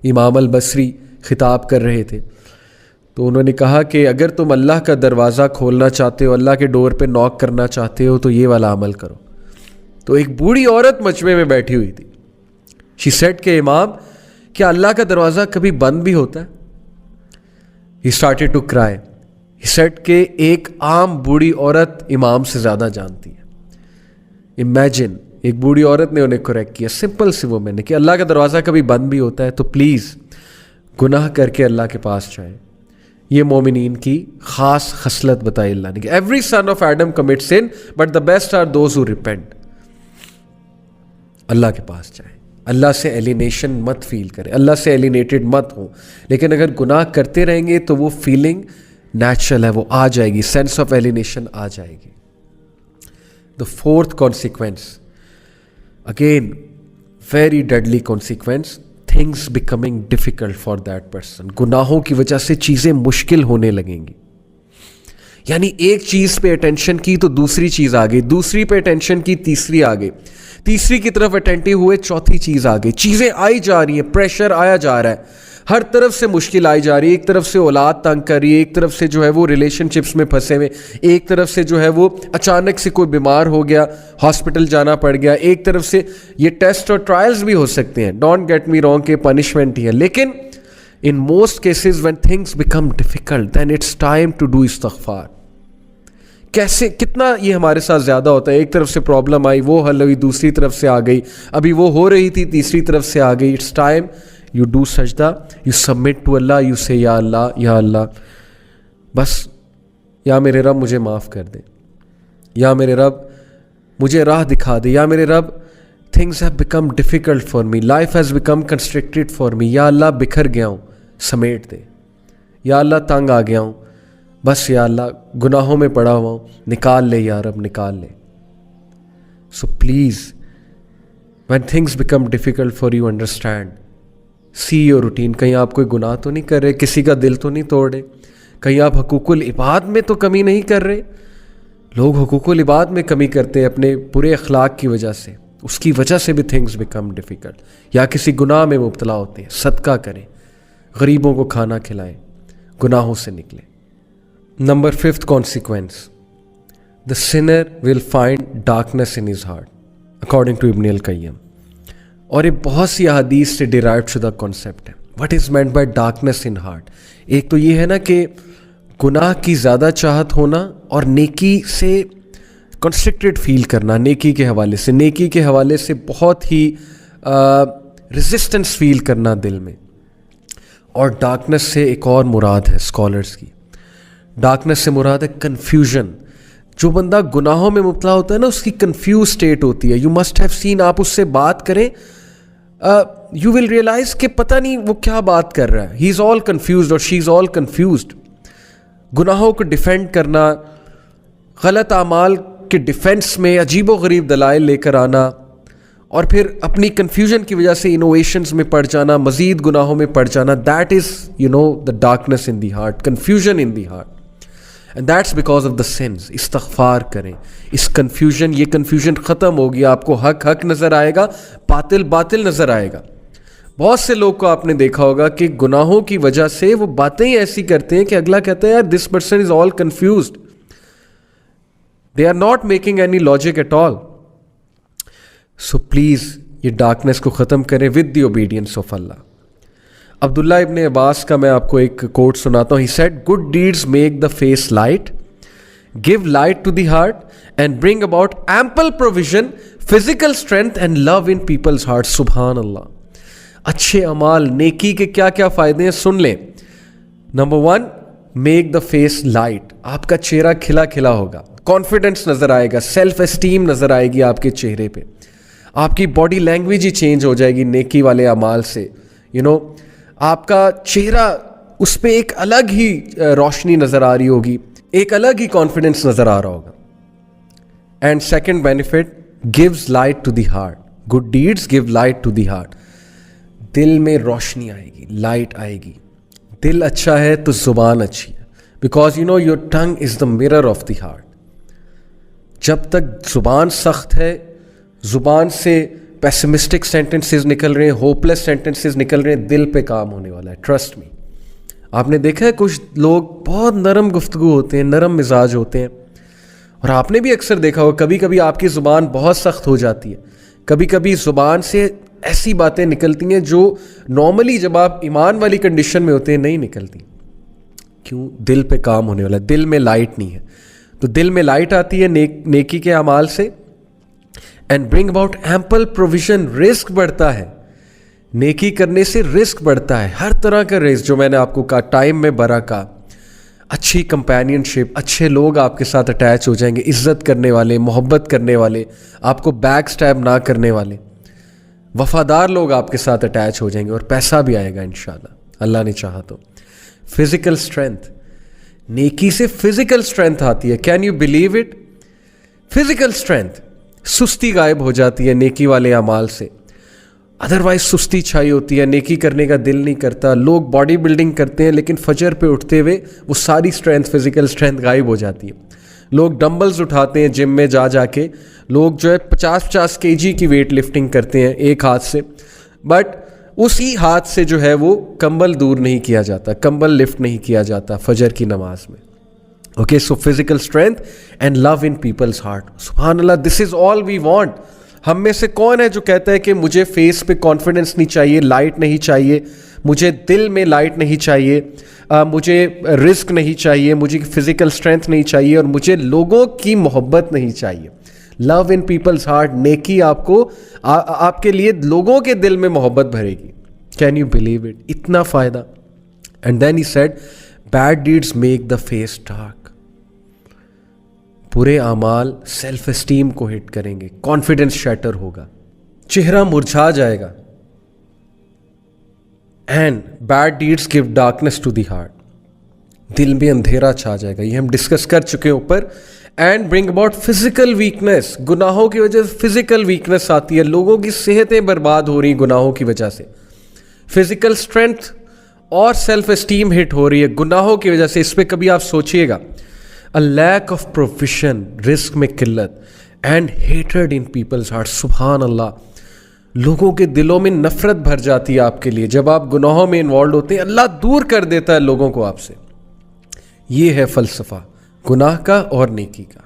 امام البصری خطاب کر رہے تھے، تو انہوں نے کہا کہ اگر تم اللہ کا دروازہ کھولنا چاہتے ہو، اللہ کے ڈور پہ نوک کرنا چاہتے ہو، تو یہ والا عمل کرو۔ تو ایک بوڑھی عورت مجمع میں بیٹھی ہوئی تھی. شی سیڈ کہ امام کیا اللہ کا دروازہ کبھی بند بھی ہوتا ہے؟ He started to cry. He said کہ ایک عام بوڑھی عورت امام سے زیادہ جانتی ہے. امیجن ایک بوڑھی عورت نے انہیں کریکٹ کیا، سمپل سی وہ میں نے کہ اللہ کا دروازہ کبھی بند بھی ہوتا ہے، تو پلیز گناہ کر کے اللہ کے پاس جائیں. یہ مومنین کی خاص خصلت بتائی اللہ نے کہ every son of Adam commit sin but the best are those who repent. اللہ کے پاس جائیں، اللہ سے ایلینیشن مت فیل کریں، اللہ سے ایلینیٹڈ مت ہوں. لیکن اگر گناہ کرتے رہیں گے تو وہ فیلنگ نیچرل ہے، وہ آ جائے گی، سینس آف ایلینیشن آ جائے گی. The fourth consequence, again very deadly consequence, things becoming difficult for that person. گناہوں کی وجہ سے چیزیں مشکل ہونے لگیں گی. یعنی ایک چیز پہ اٹینشن کی تو دوسری چیز آ گئی، دوسری پہ اٹینشن کی تیسری آ گئی، تیسری کی طرف اٹینٹیو ہوئے چوتھی چیز آ گئی. چیزیں آئی جا رہی ہیں، پریشر آیا جا رہا ہے، ہر طرف سے مشکل آئی جا رہی ہے. ایک طرف سے اولاد تنگ کر رہی ہے، ایک طرف سے جو ہے وہ ریلیشن شپس میں پھنسے ہوئے، ایک طرف سے جو ہے وہ اچانک سے کوئی بیمار ہو گیا، ہاسپٹل جانا پڑ گیا، ایک طرف سے یہ ٹیسٹ اور ٹرائلز بھی ہو سکتے ہیں، ڈونٹ گیٹ می رانگ کہ پنشمنٹ ہی ہے. لیکن in most cases when things become difficult then it's time to do استغفار. کیسے کتنا یہ ہمارے ساتھ زیادہ ہوتا ہے، ایک طرف سے پرابلم آئی وہ حل ہوئی، دوسری طرف سے آ گئی، ابھی وہ ہو رہی تھی تیسری طرف سے آ گئی. It's time you do sajda, you submit to Allah, you say یا اللہ بس یا میرے رب مجھے معاف کر دے، یا میرے رب مجھے راہ دکھا دے، یا میرے رب things have become difficult for me, life has become constricted for me, یا اللہ بکھر گیا ہوں سمیٹ دے، یا اللہ تنگ آ گیا ہوں بس، یا اللہ گناہوں میں پڑا ہوا ہوں نکال لے یا رب نکال لے. So please when things become difficult for you, understand, see your routine. کہیں آپ کوئی گناہ تو نہیں کر رہے، کسی کا دل تو نہیں توڑ رہے، کہیں آپ حقوق العباد میں تو کمی نہیں کر رہے. لوگ حقوق العباد میں کمی کرتے ہیں اپنے برے اخلاق کی وجہ سے، اس کی وجہ سے بھی تھنگز بیکم ڈیفیکلٹ. یا کسی گناہ میں مبتلا ہوتے ہیں، صدقہ کریں، غریبوں کو کھانا کھلائیں، گناہوں سے نکلیں. Number 5th consequence, the sinner will find darkness in his heart according to ابن القیم. اور یہ بہت سی احادیث سے ڈیرائیوڈ شدہ کانسیپٹ ہے. What is meant by darkness in heart? ایک تو یہ ہے نا کہ گناہ کی زیادہ چاہت ہونا اور نیکی سے کنسٹرکٹڈ فیل کرنا، نیکی کے حوالے سے، نیکی کے حوالے سے بہت ہی ریزسٹنس فیل کرنا دل میں. اور ڈارکنیس سے ایک اور مراد ہے اسکالرس کی، ڈارکنیس سے مراد ہے کنفیوژن. جو بندہ گناہوں میں مبتلا ہوتا ہے نا، اس کی کنفیوز اسٹیٹ ہوتی ہے. یو مسٹ ہیو سین، آپ اس سے بات کریں یو ول ریئلائز کہ پتہ نہیں وہ کیا بات کر رہا ہے. ہی از آل کنفیوزڈ اور شی از آل کنفیوزڈ. گناہوں کو ڈیفینڈ کرنا، غلط اعمال کے ڈیفینس میں عجیب و غریب دلائل لے کر آنا، اور پھر اپنی کنفیوژن کی وجہ سے انوویشنز میں پڑ جانا، مزید گناہوں میں پڑ جانا. That is the darkness in the heart, confusion in the heart. And that's because of the since. استغفار کریں. اس کنفیوژن، یہ کنفیوژن ختم ہوگی، آپ کو حق حق نظر آئے گا، باطل باطل نظر آئے گا. بہت سے لوگ کو آپ نے دیکھا ہوگا کہ گناہوں کی وجہ سے وہ باتیں ایسی کرتے ہیں کہ اگلا کہتا ہے یار this person is all confused, they are not making any logic at all. So please یہ ڈارکنیس کو ختم کریں with the obedience of Allah. Abdullah ibn Abbas کا میں آپ کو ایک کوٹ سناتا ہوں. He said good deeds make the face light, give light to the heart and bring about ample provision, physical strength and love in people's heart. سبحان اللہ. اچھے اعمال، نیکی کے کیا کیا فائدے ہیں سن لیں. Number 1، make the face light. آپ کا چہرہ کھلا کھلا ہوگا، کانفیڈنس نظر آئے گا، سیلف اسٹیم نظر آئے گی آپ کے چہرے پہ، آپ کی باڈی لینگویج ہی چینج ہو جائے گی نیکی والے اعمال سے. آپ کا چہرہ اس پہ ایک الگ ہی روشنی نظر آ رہی ہوگی، ایک الگ ہی کانفیڈنس نظر آ رہا ہوگا. And second benefit, gives light to the heart. Good deeds give light to the heart. دل میں روشنی آئے گی، لائٹ آئے گی. دل اچھا ہے تو زبان اچھی ہے، because your tongue is the mirror of the heart. جب تک زبان سخت ہے، زبان سے پیسمسٹک سینٹنسز نکل رہے ہیں, ہوپلیس سینٹنسز نکل رہے ہیں, دل پہ کام ہونے والا ہے, ٹرسٹ می. آپ نے دیکھا ہے کچھ لوگ بہت نرم گفتگو ہوتے ہیں, نرم مزاج ہوتے ہیں, اور آپ نے بھی اکثر دیکھا ہوگا کبھی کبھی آپ کی زبان بہت سخت ہو جاتی ہے, کبھی کبھی زبان سے ایسی باتیں نکلتی ہیں جو نارملی جب آپ ایمان والی کنڈیشن میں ہوتے ہیں نہیں نکلتی. کیوں؟ دل پہ کام ہونے والا ہے, دل میں لائٹ نہیں ہے. تو دل میں لائٹ آتی ہے نیکی کے اعمال سے, and bring about ample provision, رزق بڑھتا ہے. نیکی کرنے سے رزق بڑھتا ہے, ہر طرح کا رزق, جو میں نے آپ کو کہا ٹائم میں برکت, اچھی کمپینین شپ, اچھے لوگ آپ کے ساتھ اٹیچ ہو جائیں گے, عزت کرنے والے, محبت کرنے والے, آپ کو بیک سٹیب نہ کرنے والے, وفادار لوگ آپ کے ساتھ اٹیچ ہو جائیں گے, اور پیسہ بھی آئے گا انشاءاللہ, اللہ نے چاہا تو. فزیکل اسٹرینتھ, نیکی سے فزیکل اسٹرینتھ آتی ہے. Can you believe it? Physical strength, سستی غائب ہو جاتی ہے نیکی والے اعمال سے. ادروائز سستی چھائی ہوتی ہے, نیکی کرنے کا دل نہیں کرتا. لوگ باڈی بلڈنگ کرتے ہیں لیکن فجر پہ اٹھتے ہوئے وہ ساری اسٹرینتھ, فزیکل اسٹرینتھ غائب ہو جاتی ہے. لوگ ڈمبلز اٹھاتے ہیں جم میں جا کے, لوگ جو ہے 50 kg کی ویٹ لفٹنگ کرتے ہیں ایک ہاتھ سے, بٹ اسی ہاتھ سے جو ہے وہ کمبل دور نہیں کیا جاتا, کمبل لفٹ نہیں کیا جاتا فجر کی نماز میں. Okay, so physical strength and love in people's heart. سبحان اللہ, دس از آل وی وانٹ. ہم میں سے کون ہے جو کہتا ہے کہ مجھے فیس پہ کانفیڈنس نہیں چاہیے, لائٹ نہیں چاہیے, مجھے دل میں لائٹ نہیں چاہیے, مجھے رزق نہیں چاہیے, مجھے فزیکل اسٹرینتھ نہیں چاہیے, اور مجھے لوگوں کی محبت نہیں چاہیے. لو ان پیپلز ہارٹ, نیکی آپ کو آپ کے لیے لوگوں کے دل میں محبت بھرے گی. Can you believe it? اتنا فائدہ. And then he said bad deeds make the face dark. برے اعمال سیلف اسٹیم کو ہٹ کریں گے, کانفیڈنس شیٹر ہوگا, چہرہ مرجھا جائے گا. And bad deeds give darkness to the heart, دل میں اندھیرا چھا جائے گا. یہ ہم ڈسکس کر چکے ہیں اوپر. And bring about physical weakness, گناہوں کی وجہ سے فزیکل ویکنیس آتی ہے, لوگوں کی صحتیں برباد ہو رہی ہیں گناہوں کی وجہ سے. فزیکل اسٹرینتھ اور سیلف اسٹیم ہٹ ہو رہی ہے گناہوں کی وجہ سے. اس پہ کبھی آپ سوچئے گا. A lack of provision, رزق میں قلت, and hatred in people's hearts. سبحان اللہ, لوگوں کے دلوں میں نفرت بھر جاتی ہے آپ کے لیے جب آپ گناہوں میں انوالوڈ ہوتے ہیں. اللہ دور کر دیتا ہے لوگوں کو آپ سے. یہ ہے فلسفہ گناہ کا اور نیکی کا.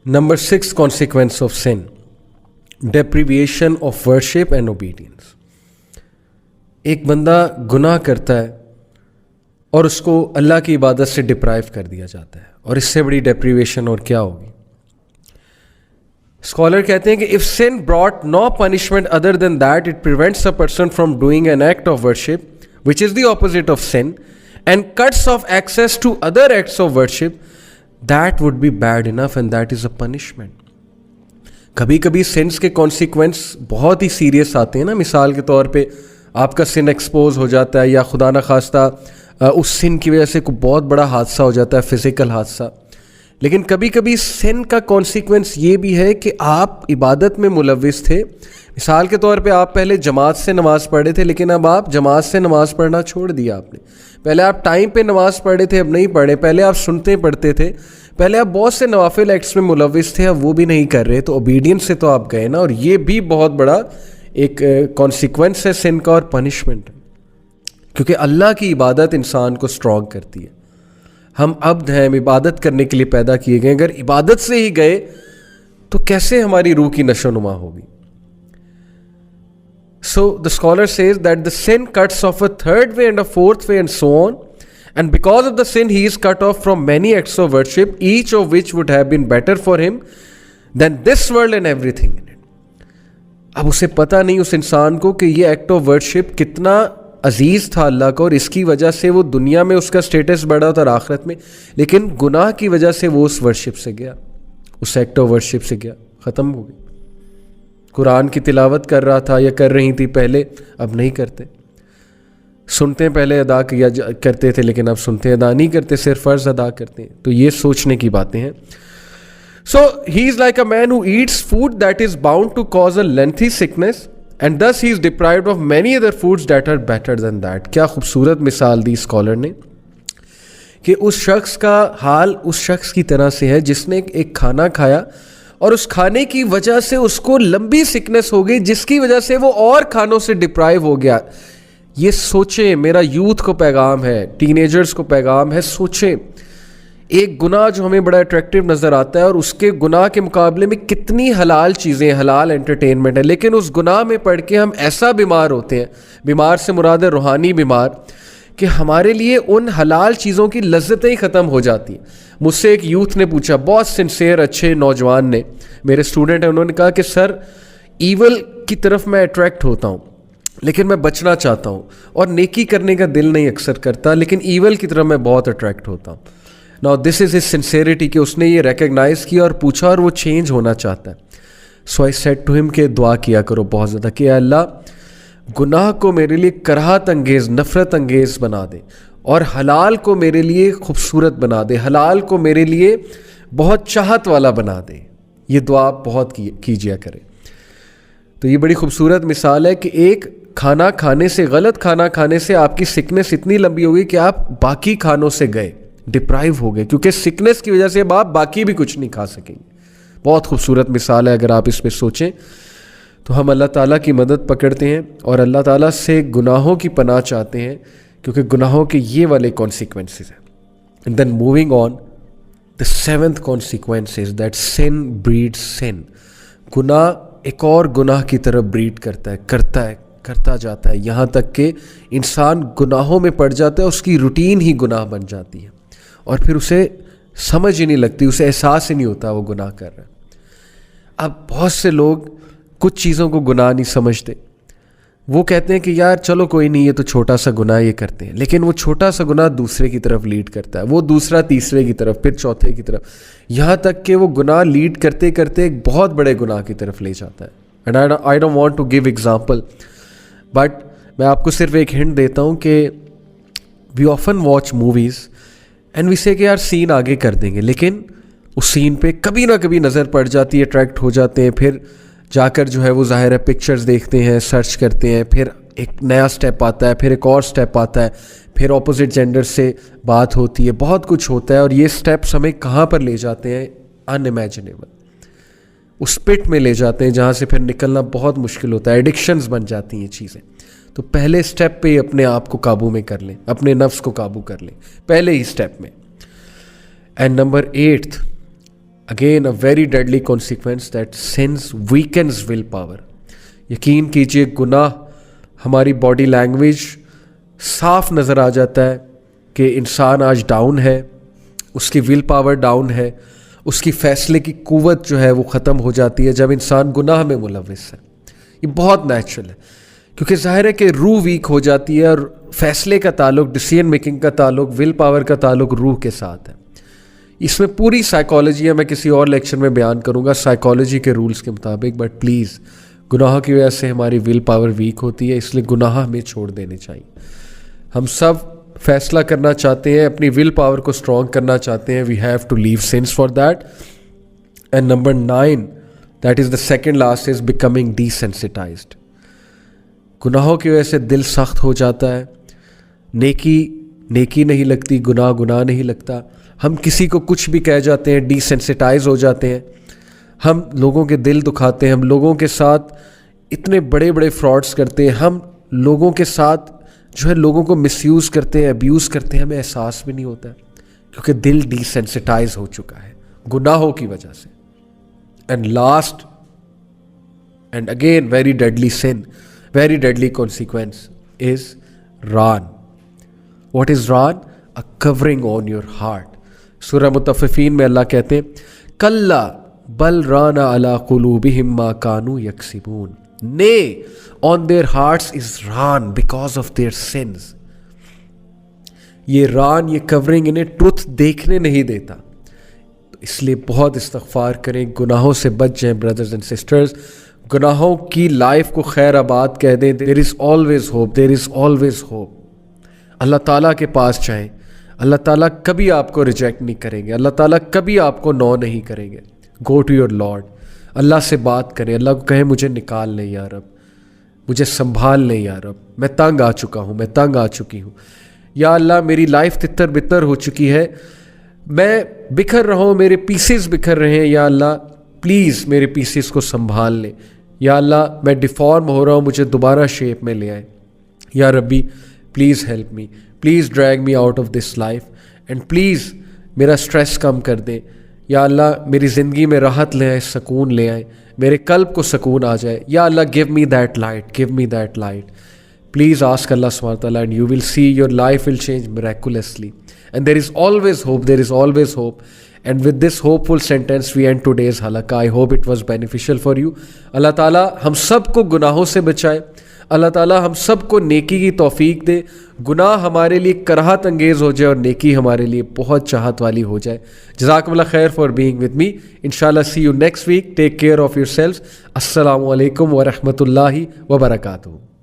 Number 6, consequence of sin, deprivation of worship and obedience. ایک بندہ گناہ کرتا ہے اور اس کو اللہ کی عبادت سے ڈپرائیو کر دیا جاتا ہے, اور اس سے بڑی ڈیپریویشن اور کیا ہوگی. اسکالر کہتے ہیں کہ if sin brought no punishment other than that, it prevents a person from doing an act of worship which is the opposite of sin and cuts off access to other acts of worship, that would be bad enough and that is a punishment. کبھی کبھی since کے consequence بہت ہی serious آتے ہیں نا. مثال کے طور پہ آپ کا سن ایکسپوز ہو جاتا ہے, یا خدا نخواستہ اس سن کی وجہ سے کوئی بہت بڑا حادثہ ہو جاتا ہے, فزیکل حادثہ. لیکن کبھی کبھی سن کا کانسیکوینس یہ بھی ہے کہ آپ عبادت میں ملوث تھے. مثال کے طور پہ آپ پہلے جماعت سے نماز پڑھے تھے, لیکن اب آپ جماعت سے نماز پڑھنا چھوڑ دیا آپ نے. پہلے آپ ٹائم پہ نماز پڑھے تھے, اب نہیں پڑھے. پہلے آپ سنتے پڑھتے تھے, پہلے آپ بہت سے نوافل ایکٹس میں ملوث تھے, اب وہ بھی نہیں کر رہے, تو اوبیڈینس سے تو آپ گئے نا. اور یہ بھی بہت بڑا ایک کانسیکوینس ہے سن کا اور پنشمنٹ, کیونکہ اللہ کی عبادت انسان کو اسٹرانگ کرتی ہے. ہم عبد ہیں, ہم عبادت کرنے کے لیے پیدا کیے گئے. اگر عبادت سے ہی گئے تو کیسے ہماری روح کی نشو نما ہوگی. So the scholar says that the sin cuts off a third way and a fourth way and so on, and because of the sin he is cut off from many acts of worship, each of which would have been better for him than this world and everything in it. اب اسے پتہ نہیں اس انسان کو کہ یہ act of worship کتنا عزیز تھا اللہ کو, اور اس کی وجہ سے وہ دنیا میں اس کا سٹیٹس بڑھا تھا اور آخرت میں, لیکن گناہ کی وجہ سے وہ اس ورشپ سے گیا, اس ایکٹ آف ورشپ سے گیا, ختم ہو گئی. قرآن کی تلاوت کر رہا تھا یا کر رہی تھی پہلے, اب نہیں کرتے. سنتے پہلے ادا کیا کرتے تھے, لیکن اب سنتے ادا نہیں کرتے, صرف فرض ادا کرتے ہیں. تو یہ سوچنے کی باتیں ہیں. So he is like a man who eats food that is bound to cause a lengthy sickness and thus he is deprived of many other foods that are better than that. کیا خوبصورت مثال دی scholar نے کہ اس شخص کا حال اس شخص کی طرح سے ہے جس نے ایک کھانا کھایا اور اس کھانے کی وجہ سے اس کو لمبی سکنس ہو گئی جس کی وجہ سے وہ اور کھانوں سے ڈپرائیو ہو گیا. یہ سوچیں, میرا یوتھ کو پیغام ہے, ٹین ایجرز کو پیغام ہے, سوچیں ایک گناہ جو ہمیں بڑا اٹریکٹیو نظر آتا ہے اور اس کے گناہ کے مقابلے میں کتنی حلال چیزیں, حلال انٹرٹینمنٹ ہے, لیکن اس گناہ میں پڑھ کے ہم ایسا بیمار ہوتے ہیں, بیمار سے مراد ہے روحانی بیمار, کہ ہمارے لیے ان حلال چیزوں کی لذتیں ہی ختم ہو جاتی ہیں. مجھ سے ایک یوتھ نے پوچھا, بہت سنسیئر اچھے نوجوان نے, میرے اسٹوڈنٹ ہیں, انہوں نے کہا کہ سر ایول کی طرف میں اٹریکٹ ہوتا ہوں لیکن میں بچنا چاہتا ہوں, اور نیکی کرنے کا دل نہیں اکثر کرتا, لیکن ایول کی طرف میں بہت اٹریکٹ ہوتا ہوں. Now this is his sincerity کہ اس نے یہ ریکگنائز کیا اور پوچھا اور وہ چینج ہونا چاہتا ہے. So I said to him کہ دعا کیا کرو بہت زیادہ کہ اللہ گناہ کو میرے لیے کراہت انگیز, نفرت انگیز بنا دے, اور حلال کو میرے لیے خوبصورت بنا دے, حلال کو میرے لیے بہت چاہت والا بنا دے. یہ دعا بہت کیجیا کرے. تو یہ بڑی خوبصورت مثال ہے کہ ایک کھانا کھانے سے, غلط کھانا کھانے سے آپ کی سکنس اتنی لمبی ہو گئی کہ آپ باقی کھانوں سے گئے, ڈپرائیو ہو گئے, کیونکہ سکنس کی وجہ سے اب آپ باقی بھی کچھ نہیں کھا سکیں گے. بہت خوبصورت مثال ہے. اگر آپ اس پہ سوچیں تو ہم اللہ تعالیٰ کی مدد پکڑتے ہیں اور اللہ تعالیٰ سے گناہوں کی پناہ چاہتے ہیں, کیونکہ گناہوں کے یہ والے کانسیکوینسز ہیں. And then moving on, the seventh consequence is that sin breed sin. گناہ ایک اور گناہ کی طرف بریڈ کرتا جاتا ہے, یہاں تک کہ انسان گناہوں میں پڑ جاتا ہے, اس کی روٹین ہی گناہ بن جاتی ہے, اور پھر اسے سمجھ ہی نہیں لگتی, اسے احساس ہی نہیں ہوتا وہ گناہ کر رہا ہے. اب بہت سے لوگ کچھ چیزوں کو گناہ نہیں سمجھتے, وہ کہتے ہیں کہ یار چلو کوئی نہیں, یہ تو چھوٹا سا گناہ یہ کرتے ہیں, لیکن وہ چھوٹا سا گناہ دوسرے کی طرف لیڈ کرتا ہے, وہ دوسرا تیسرے کی طرف, پھر چوتھے کی طرف, یہاں تک کہ وہ گناہ لیڈ کرتے کرتے ایک بہت بڑے گناہ کی طرف لے جاتا ہے. And I don't want to give example, but میں آپ کو صرف ایک ہنٹ دیتا ہوں کہ we often watch movies and we say کہ یار سین آگے کر دیں گے, لیکن اس سین پہ کبھی نہ کبھی نظر پڑ جاتی ہے, اٹریکٹ ہو جاتے ہیں, پھر جا کر جو ہے وہ ظاہر ہے پکچرز دیکھتے ہیں, سرچ کرتے ہیں, پھر ایک نیا سٹیپ آتا ہے, پھر ایک اور سٹیپ آتا ہے, پھر اپوزٹ جینڈر سے بات ہوتی ہے, بہت کچھ ہوتا ہے, اور یہ سٹیپس ہمیں کہاں پر لے جاتے ہیں, ان امیجنیبل, اس پٹ میں لے جاتے ہیں جہاں سے پھر نکلنا بہت مشکل ہوتا ہے, ایڈکشنز بن جاتی ہیں چیزیں. تو پہلے سٹیپ پہ ہی اپنے آپ کو قابو میں کر لیں, اپنے نفس کو قابو کر لیں پہلے ہی سٹیپ میں. And number 8th, again a very deadly consequence, that sins weakens will power. یقین کیجئے گناہ ہماری باڈی لینگویج صاف نظر آ جاتا ہے کہ انسان آج ڈاؤن ہے, اس کی ول پاور ڈاؤن ہے, اس کی فیصلے کی قوت جو ہے وہ ختم ہو جاتی ہے جب انسان گناہ میں ملوث ہے. یہ بہت نیچرل ہے, کیونکہ ظاہر ہے کہ روح ویک ہو جاتی ہے, اور فیصلے کا تعلق, ڈیسیژن میکنگ کا تعلق, ول پاور کا تعلق روح کے ساتھ ہے. اس میں پوری سائیکالوجی ہے, میں کسی اور لیکچر میں بیان کروں گا سائیکالوجی کے رولز کے مطابق, بٹ پلیز گناہوں کی وجہ سے ہماری ول پاور ویک ہوتی ہے, اس لیے گناہ ہمیں چھوڑ دینے چاہیے. ہم سب فیصلہ کرنا چاہتے ہیں, اپنی ول پاور کو اسٹرانگ کرنا چاہتے ہیں, we have to leave sins for that. And number 9, that is the second last, is becoming desensitised. گناہوں کی وجہ سے دل سخت ہو جاتا ہے, نیکی نہیں لگتی, گناہ نہیں لگتا, ہم کسی کو کچھ بھی کہہ جاتے ہیں, ڈی سینسٹائز ہو جاتے ہیں, ہم لوگوں کے دل دکھاتے ہیں, ہم لوگوں کے ساتھ اتنے بڑے بڑے فراڈس کرتے ہیں, ہم لوگوں کے ساتھ جو ہے لوگوں کو مس یوز کرتے ہیں, ابیوز کرتے ہیں, ہمیں احساس بھی نہیں ہوتا ہے, کیونکہ دل ڈی سینسٹائز ہو چکا ہے گناہوں کی وجہ سے. And last and again very deadly sin, very deadly consequence is ران. واٹ از ران؟ A covering on your heart. سورہ مطففین میں اللہ کہتے ہیں کلا بل ران علی قلوبہم ما کانوا یکسبون. Nay, on their hearts is raan because of their sins. یہ ران, یہ کورنگ انہیں ٹروتھ دیکھنے نہیں دیتا. اس لیے بہت استغفار کریں, گناہوں سے بچ جائیں بردرز اینڈ سسٹرز, گناہوں کی لائف کو خیر آباد کہہ دیں. There is always hope, there is always hope. اللہ تعالیٰ کے پاس جائیں, اللہ تعالیٰ کبھی آپ کو ریجیکٹ نہیں کریں گے, اللہ تعالیٰ کبھی آپ کو نو نہیں کریں گے. گو ٹو یور لارڈ, اللہ سے بات کریں, اللہ کو کہیں مجھے نکال لیں یا رب, مجھے سنبھال لیں یا رب, میں تنگ آ چکا ہوں, میں تنگ آ چکی ہوں, یا اللہ میری لائف تتر بتر ہو چکی ہے, میں بکھر رہا ہوں, میرے پیسز بکھر رہے ہیں, یا اللہ پلیز میرے پیسز کو سنبھال لے. یا اللہ میں ڈیفارم ہو رہا ہوں, مجھے دوبارہ شیپ میں لے آئے. یا ربی please help me, please drag me out of this life, and please میرا اسٹریس کم کر دے. یا اللہ میری زندگی میں راحت لے آئے, سکون لے آئے, میرے قلب کو سکون آ جائے. یا اللہ give me that light, give me that light. Please ask Allah subhanahu wa ta'ala and you will see your life will change miraculously. And there is always hope, there is always hope. And with this hopeful sentence we end today's halaqah. I hope it was beneficial for you. Allah Ta'ala ہم سب کو گناہوں سے بچائے. اللہ تعالیٰ ہم سب کو نیکی کی توفیق دے. گناہ ہمارے لیے کراہت انگیز ہو جائے اور نیکی ہمارے لیے بہت چاہت والی ہو جائے. جزاکم اللہ خیر فار بینگ ود می. انشاءاللہ see you next week. Take care of yourself. السلام علیکم ورحمۃ اللہ وبرکاتہ.